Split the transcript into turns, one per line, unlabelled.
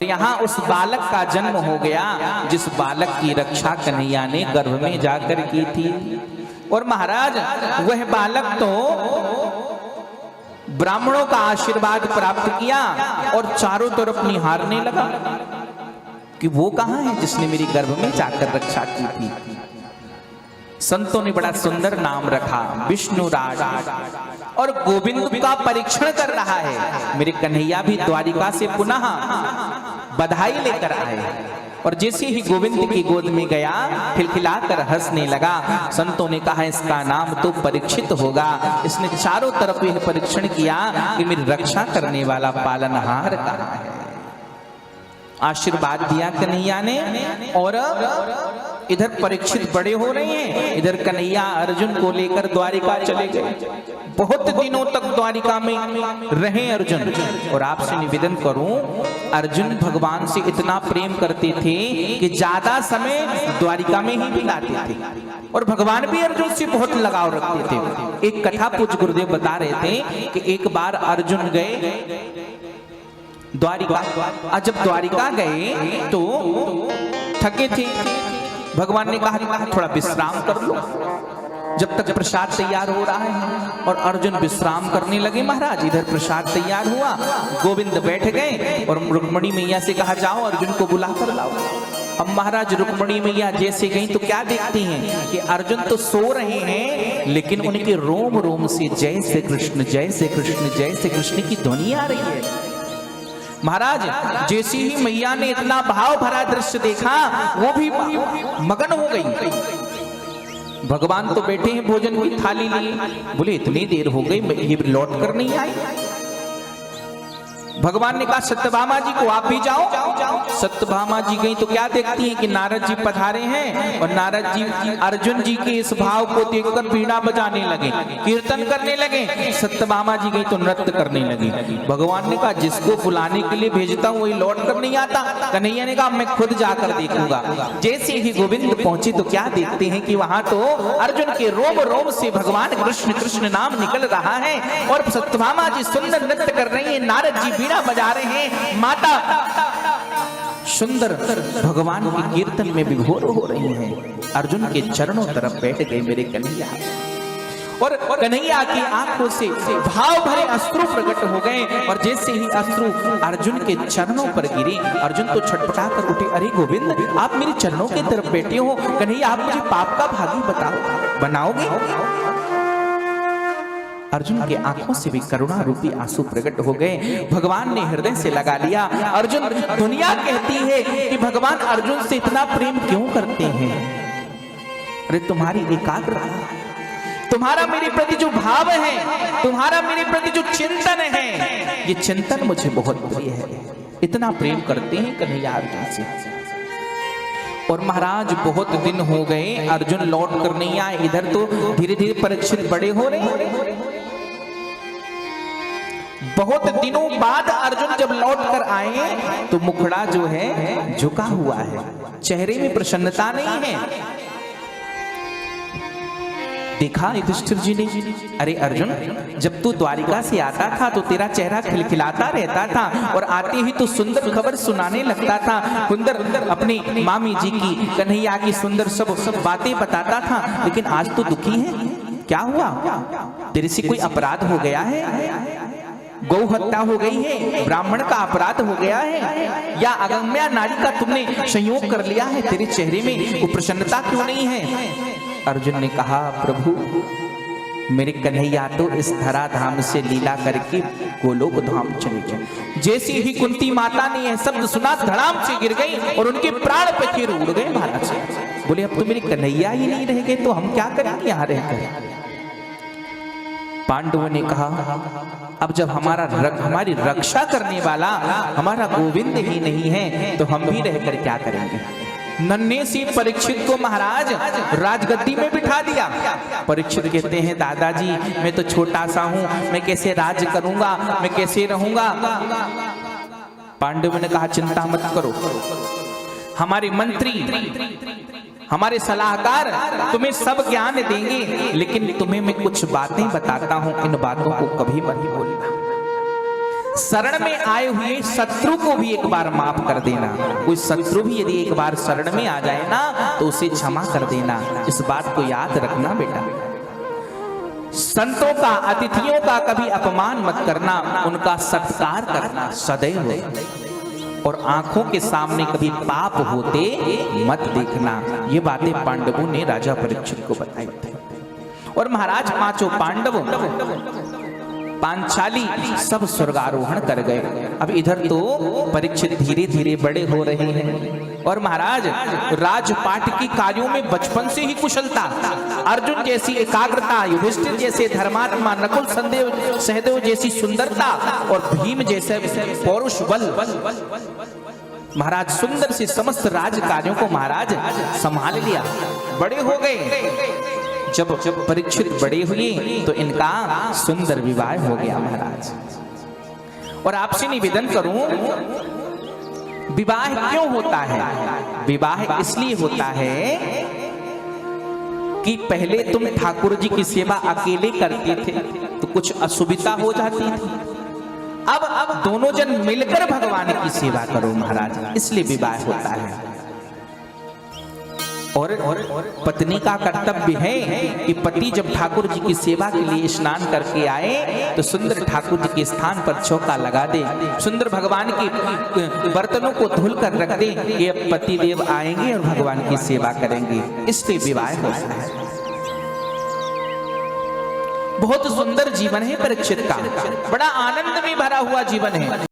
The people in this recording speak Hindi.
यहाँ उस बालक का जन्म हो गया जिस बालक की रक्षा कन्हैया ने गर्भ में जाकर की थी। और महाराज वह बालक तो ब्राह्मणों का आशीर्वाद प्राप्त किया और चारों तरफ निहारने लगा कि वो कहां है जिसने मेरी गर्भ में जाकर रक्षा की थी। संतों ने बड़ा सुंदर नाम रखा विष्णुराज, और गोविंद का परीक्षण कर रहा है। मेरे कन्हैया भी द्वारिका से पुनः बधाई लेकर आए, और जैसे ही गोविंद की गोद में गया खिलखिलाकर हंसने लगा। संतों ने कहा इसका नाम तो परीक्षित होगा। इसने चारों तरफ यह परीक्षण किया कि मेरी रक्षा करने वाला पालनहार कहाँ है। आशीर्वाद दिया कन्हैया ने, और इधर परीक्षित बड़े हो रहे हैं, इधर कन्हैया अर्जुन को लेकर द्वारिका चले गए। बहुत दिनों तक द्वारिका में रहे अर्जुन। और आपसे निवेदन करूं, अर्जुन भगवान से इतना प्रेम करते थे कि ज्यादा समय द्वारिका में ही बिताते थे, और भगवान भी अर्जुन से बहुत लगाव रखते थे। एक कथा पूज्य गुरुदेव बता रहे थे कि एक बार अर्जुन गए द्वारिका। जब द्वारिका गए तो थके थे, भगवान ने कहा थोड़ा विश्राम कर लो। जब तक प्रसाद तैयार हो रहा है, और अर्जुन विश्राम करने लगे। महाराज इधर प्रसाद तैयार हुआ, गोविंद बैठ गए और रुक्मणी मैया से कहा जाओ अर्जुन को बुला कर लाओ। अब महाराज रुक्मणी मैया जैसे गई तो क्या देखती हैं कि अर्जुन तो सो रहे हैं, लेकिन उनके रोम रोम से जय श्री कृष्ण जय श्री कृष्ण जय श्री कृष्ण की ध्वनि आ रही है। महाराज जैसे ही मैया ने इतना भाव भरा दृश्य देखा, वो भी मगन हो गई। भगवान तो बैठे हैं भोजन की थाली लिए, बोले इतनी देर हो गई ये लौट कर नहीं आई। भगवान ने कहा सत्यभामा जी को आप भी जाओ। सत्यभामा जी गई तो क्या देखती हैं कि नारद जी पधारे हैं, और नारद जी अर्जुन जी के इस भाव को देखकर वीणा बजाने लगे, कीर्तन करने लगे। सत्यभामा जी गई तो नृत्य करने लगी। भगवान ने कहा जिसको बुलाने के लिए भेजता हूं वही लौट कर नहीं आता। कन्हैया ने कहा मैं खुद जाकर देखूंगा। जैसे ही गोविंद पहुंचे तो क्या देखते हैं कि वहां तो अर्जुन के रोम रोम से भगवान कृष्ण कृष्ण नाम निकल रहा है, और सत्यभामा जी सुंदर नृत्य कर रही है, नारद जी वीणा बजा रहे हैं, माता सुंदर भगवान के कीर्तन में विभोर हो रही हैं। अर्जुन के चरणों तरफ बैठ गए मेरे कन्हैया, और कन्हैया की आंखों से भाव भरे अश्रु प्रकट हो गए। और जैसे ही अश्रु अर्जुन के चरणों पर गिरे, अर्जुन तो छटपटा कर उठे, अरे गोविंद आप मेरे चरणों की तरफ बैठे हो, कन्हैया आप मुझे पाप का भागी बनाओगे। अर्जुन के आंखों से भी करुणा रूपी आंसू प्रकट हो गए। भगवान ने हृदय से लगा लिया। अर्जुन दुनिया कहती है कि भगवान अर्जुन से इतना प्रेम क्यों करते हैं। अरे तुम्हारी एकाग्रता, तुम्हारा मेरे प्रति जो भाव है, तुम्हारा मेरे प्रति जो चिंतन है, ये चिंतन मुझे बहुत प्रिय है। इतना प्रेम करते हैं कन्हैया अर्जुन से। और महाराज बहुत दिन हो गए अर्जुन लौट कर नहीं आए। इधर तो धीरे धीरे परीक्षित बड़े हो रहे। बहुत दिनों बाद अर्जुन जब लौट कर आए तो मुखड़ा जो है झुका हुआ है, चेहरे में प्रसन्नता नहीं है। देखा युधिष्ठिर जी ने, अरे अर्जुन जब तू द्वारिका से आता था तो तेरा चेहरा खिलखिलाता रहता था, और आते ही तो सुंदर खबर सुनाने लगता था, सुंदर अपनी मामी जी की, कन्हैया की सुंदर सब बातें बताता था। लेकिन आज तो दुखी है, क्या हुआ? तेरे से कोई अपराध हो गया है? गौ हत्या हो गई है, ब्राह्मण का अपराध हो गया है, या अगम्या नारी का तुमने संयोग कर लिया है? तेरे चेहरे में वो प्रसन्नता क्यों नहीं है? अर्जुन ने कहा प्रभु मेरे कन्हैया तो इस धराधाम से लीला करके गोलोक धाम चले गए। जैसे ही कुंती माता ने यह शब्द सुना धड़ाम से गिर गई और उनके प्राण पखेरु उड़ गए महाराज से। बोले अब तो मेरे कन्हैया ही नहीं रह गए तो हम क्या करेंगे यहाँ रहकर। पांडवों ने कहा अब जब हमारी रक्षा करने वाला हमारा गोविंद ही नहीं है तो हम भी रहकर क्या करेंगे। नन्हे से परीक्षित को महाराज राजगद्दी में बिठा दिया। परीक्षित कहते हैं दादाजी मैं तो छोटा सा हूं, मैं कैसे राज करूंगा, मैं कैसे रहूंगा। पांडवों ने कहा चिंता मत करो, हमारे मंत्री हमारे सलाहकार तुम्हें सब ज्ञान देंगे, लेकिन तुम्हें मैं कुछ बातें बताता हूं, इन बातों को कभी मत भूलना। शरण में आए हुए शत्रु को भी एक बार माफ कर देना। कोई शत्रु भी यदि एक बार शरण में आ जाए ना तो उसे क्षमा कर देना। इस बात को याद रखना बेटा। संतों का, अतिथियों का कभी अपमान मत करना, उनका सत्कार करना सदैव, और आंखों के सामने कभी पाप होते मत देखना। ये बातें पांडवों ने राजा परीक्षित को बताई थी। और महाराज पांचों पांडवों, पांचाली सब स्वर्गारोहण कर गए। अब इधर तो परीक्षित धीरे धीरे बड़े हो रहे हैं और महाराज राजपाट की कार्यों में बचपन से ही कुशलता, अर्जुन जैसी एकाग्रता, युधिष्ठिर जैसे धर्मात्मा, नकुल सहदेव जैसी सुंदरता और भीम जैसे पौरुष बल, महाराज सुंदर से समस्त राज कार्यों को महाराज संभाल लिया। बड़े हो गए। जब परीक्षित बड़े हुए तो इनका सुंदर विवाह हो गया महाराज। और आपसे निवेदन करूं, विवाह क्यों होता है? विवाह इसलिए होता है कि पहले तुम ठाकुर जी की सेवा अकेले करते थे तो कुछ असुविधा हो जाती थी। अब दोनों जन मिलकर भगवान की सेवा करो महाराज, इसलिए विवाह होता है। और पत्नी का कर्तव्य है कि पति जब ठाकुर जी की सेवा के लिए स्नान करके आए तो सुंदर ठाकुर जी के स्थान पर चौका लगा दे, सुंदर भगवान के बर्तनों को धुल कर रख दे। ये पति देव आएंगे और भगवान की सेवा करेंगे, इसलिए विवाह होता है। बहुत सुंदर जीवन है परीक्षित का, बड़ा आनंद में भरा हुआ जीवन है।